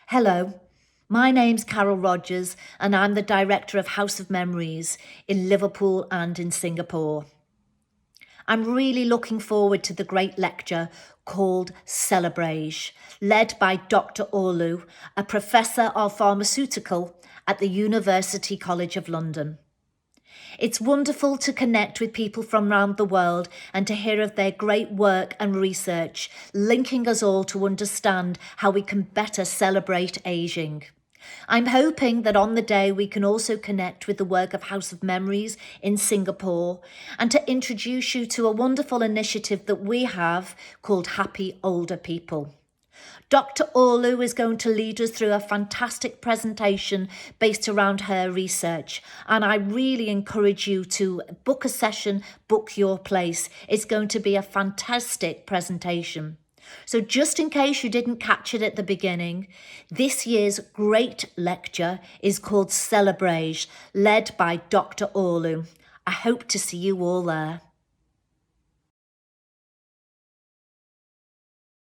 Hello, my name's Carol Rogers and I'm the Director of House of Memories in Liverpool and in Singapore. I'm really looking forward to the great lecture called CelebrAGE, led by Dr. Orlu, a Professor of Pharmaceutical at the University College of London. It's wonderful to connect with people from around the world and to hear of their great work and research, linking us all to understand how we can better celebrate ageing. I'm hoping that on the day we can also connect with the work of House of Memories in Singapore and to introduce you to a wonderful initiative that we have called Happy Older People. Dr. Orlu is going to lead us through a fantastic presentation based around her research, and I really encourage you to book a session, book your place. It's going to be a fantastic presentation. So just in case you didn't catch it at the beginning, this year's great lecture is called CelebrAGE, led by Dr. Orlu. I hope to see you all there.